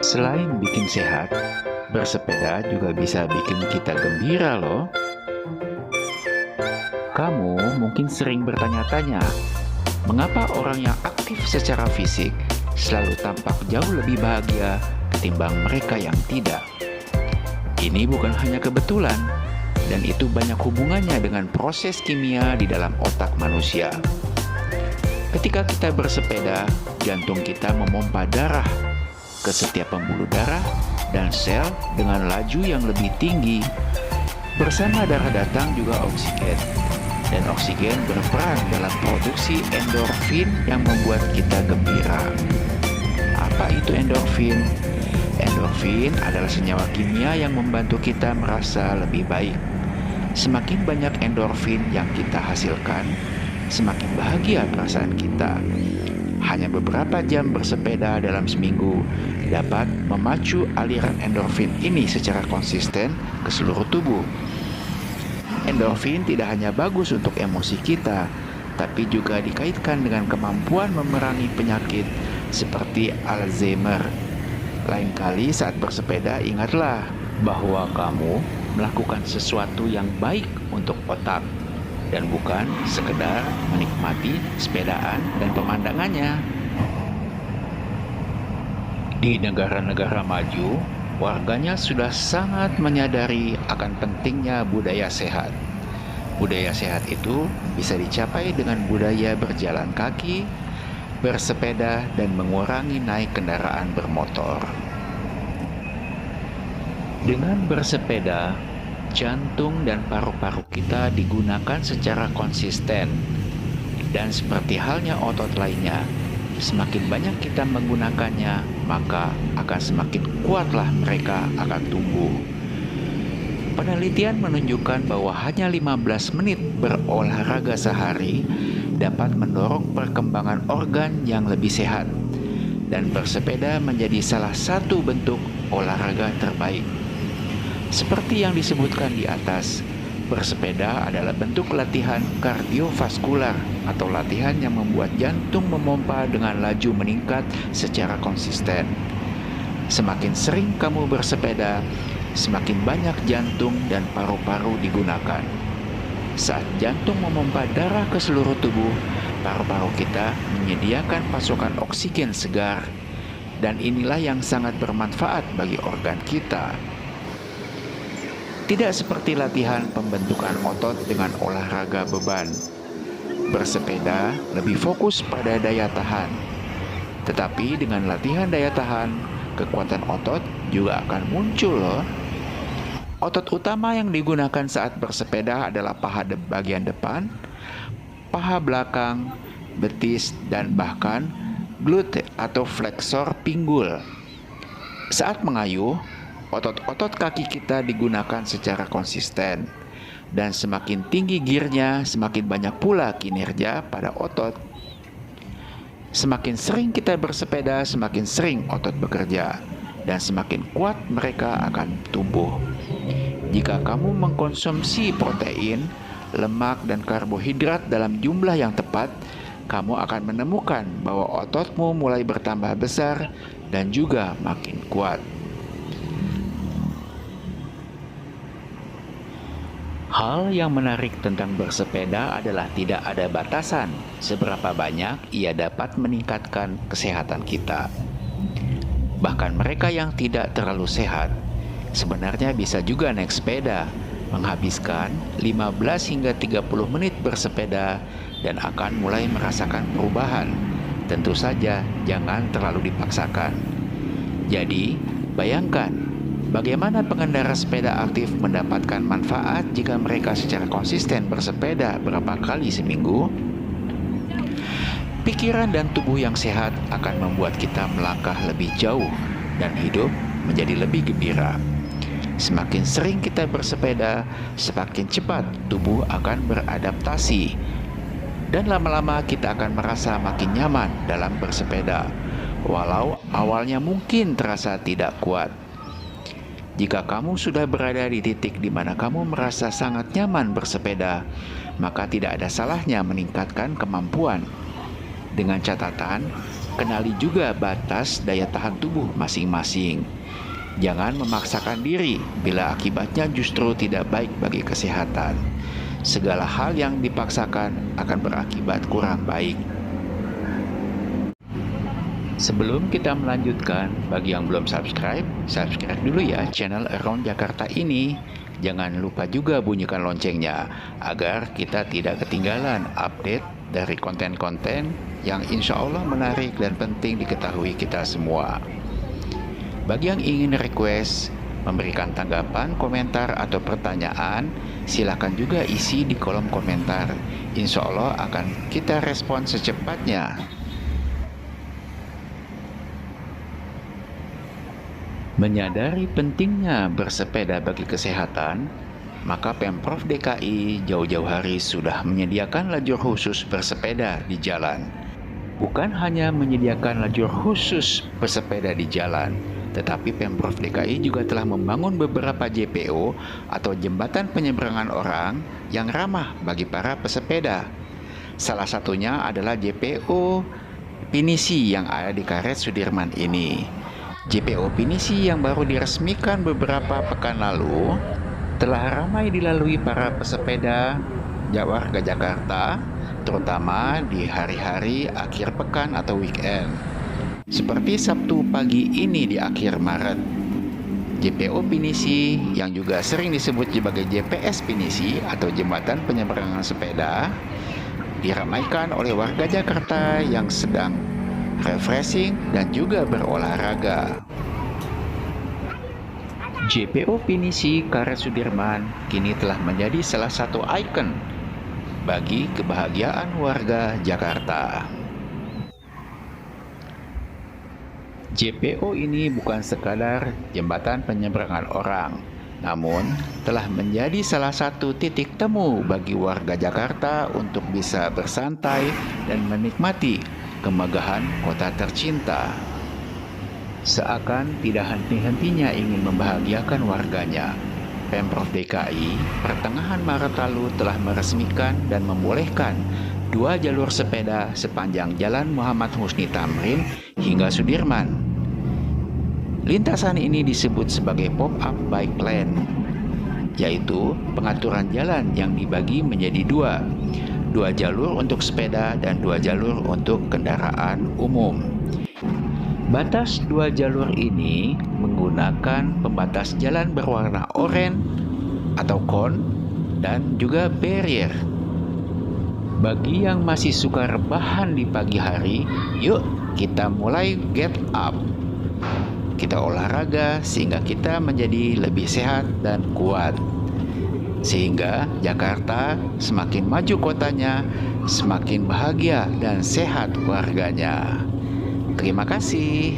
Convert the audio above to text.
Selain bikin sehat, bersepeda juga bisa bikin kita gembira loh. Kamu mungkin sering bertanya-tanya, mengapa orang yang aktif secara fisik selalu tampak jauh lebih bahagia ketimbang mereka yang tidak? Ini bukan hanya kebetulan, dan itu banyak hubungannya dengan proses kimia di dalam otak manusia. Ketika kita bersepeda, jantung kita memompa darah ke setiap pembuluh darah dan sel dengan laju yang lebih tinggi. Bersama darah datang juga oksigen, dan oksigen berperan dalam produksi endorfin yang membuat kita gembira. Apa itu endorfin? Endorfin adalah senyawa kimia yang membantu kita merasa lebih baik. Semakin banyak endorfin yang kita hasilkan, semakin bahagia perasaan kita. Hanya beberapa jam bersepeda dalam seminggu dapat memacu aliran endorfin ini secara konsisten ke seluruh tubuh. Endorfin tidak hanya bagus untuk emosi kita, tapi juga dikaitkan dengan kemampuan memerangi penyakit seperti Alzheimer. Lain kali saat bersepeda, ingatlah bahwa kamu melakukan sesuatu yang baik untuk otak dan bukan sekedar menikmati sepedaan dan pemandangannya. Di negara-negara maju, warganya sudah sangat menyadari akan pentingnya budaya sehat. Budaya sehat itu bisa dicapai dengan budaya berjalan kaki, bersepeda, dan mengurangi naik kendaraan bermotor. Dengan bersepeda, jantung dan paru-paru kita digunakan secara konsisten. Dan seperti halnya otot lainnya, semakin banyak kita menggunakannya, maka akan semakin kuatlah mereka akan tumbuh. Penelitian menunjukkan bahwa hanya 15 menit berolahraga sehari dapat mendorong perkembangan organ yang lebih sehat, dan bersepeda menjadi salah satu bentuk olahraga terbaik. Seperti yang disebutkan di atas, bersepeda adalah bentuk latihan kardiovaskular atau latihan yang membuat jantung memompa dengan laju meningkat secara konsisten. Semakin sering kamu bersepeda, semakin banyak jantung dan paru-paru digunakan. Saat jantung memompa darah ke seluruh tubuh, paru-paru kita menyediakan pasokan oksigen segar, dan inilah yang sangat bermanfaat bagi organ kita. Tidak seperti latihan pembentukan otot dengan olahraga beban. Bersepeda lebih fokus pada daya tahan. Tetapi dengan latihan daya tahan, kekuatan otot juga akan muncul loh. Otot utama yang digunakan saat bersepeda adalah paha bagian depan, paha belakang, betis, dan bahkan glute atau fleksor pinggul. Saat mengayuh, otot-otot kaki kita digunakan secara konsisten, dan semakin tinggi gearnya, semakin banyak pula kinerja pada otot. Semakin sering kita bersepeda, semakin sering otot bekerja, dan semakin kuat mereka akan tumbuh. Jika kamu mengkonsumsi protein, lemak, dan karbohidrat dalam jumlah yang tepat, kamu akan menemukan bahwa ototmu mulai bertambah besar dan juga makin kuat. Hal yang menarik tentang bersepeda adalah tidak ada batasan seberapa banyak ia dapat meningkatkan kesehatan kita. Bahkan mereka yang tidak terlalu sehat sebenarnya bisa juga naik sepeda, menghabiskan 15 hingga 30 menit bersepeda dan akan mulai merasakan perubahan. Tentu saja jangan terlalu dipaksakan. Jadi, bayangkan bagaimana pengendara sepeda aktif mendapatkan manfaat jika mereka secara konsisten bersepeda berapa kali seminggu? Pikiran dan tubuh yang sehat akan membuat kita melangkah lebih jauh dan hidup menjadi lebih gembira. Semakin sering kita bersepeda, semakin cepat tubuh akan beradaptasi. Dan lama-lama kita akan merasa makin nyaman dalam bersepeda, walau awalnya mungkin terasa tidak kuat. Jika kamu sudah berada di titik di mana kamu merasa sangat nyaman bersepeda, maka tidak ada salahnya meningkatkan kemampuan. Dengan catatan, Kenali juga batas daya tahan tubuh masing-masing. Jangan memaksakan diri bila akibatnya justru tidak baik bagi kesehatan. Segala hal yang dipaksakan akan berakibat kurang baik. Sebelum kita melanjutkan, bagi yang belum subscribe dulu ya channel Around Jakarta ini. Jangan lupa juga bunyikan loncengnya, agar kita tidak ketinggalan update dari konten-konten yang insya Allah menarik dan penting diketahui kita semua. Bagi yang ingin request, memberikan tanggapan, komentar, atau pertanyaan, silakan juga isi di kolom komentar. Insya Allah akan kita respon secepatnya. Menyadari pentingnya bersepeda bagi kesehatan, maka Pemprov DKI jauh-jauh hari sudah menyediakan lajur khusus bersepeda di jalan. Bukan hanya menyediakan lajur khusus bersepeda di jalan, tetapi Pemprov DKI juga telah membangun beberapa JPO atau jembatan penyeberangan orang yang ramah bagi para pesepeda. Salah satunya adalah JPO Pinisi yang ada di Karet Sudirman ini. JPO Pinisi yang baru diresmikan beberapa pekan lalu telah ramai dilalui para pesepeda warga Jakarta, terutama di hari-hari akhir pekan atau weekend. Seperti Sabtu pagi ini di akhir Maret. JPO Pinisi yang juga sering disebut sebagai JPS Pinisi atau Jembatan Penyeberangan Sepeda diramaikan oleh warga Jakarta yang sedang refreshing dan juga berolahraga. JPO Pinisi Karet Sudirman kini telah menjadi salah satu ikon bagi kebahagiaan warga Jakarta. JPO ini bukan sekadar jembatan penyeberangan orang, namun telah menjadi salah satu titik temu bagi warga Jakarta untuk bisa bersantai dan menikmati kemegahan kota tercinta. Seakan tidak henti-hentinya ingin membahagiakan warganya, Pemprov DKI pertengahan Maret lalu telah meresmikan dan membolehkan 2 jalur sepeda sepanjang Jalan Muhammad Husni Tamrin hingga Sudirman. Lintasan ini disebut sebagai pop-up bike lane, yaitu pengaturan jalan yang dibagi menjadi 2 jalur untuk sepeda dan 2 jalur untuk kendaraan umum. Batas 2 jalur ini menggunakan pembatas jalan berwarna oranye atau cone dan juga barrier. Bagi yang masih suka rebahan di pagi hari, yuk kita mulai get up. Kita olahraga sehingga kita menjadi lebih sehat dan kuat. Sehingga Jakarta semakin maju kotanya, semakin bahagia dan sehat warganya. Terima kasih.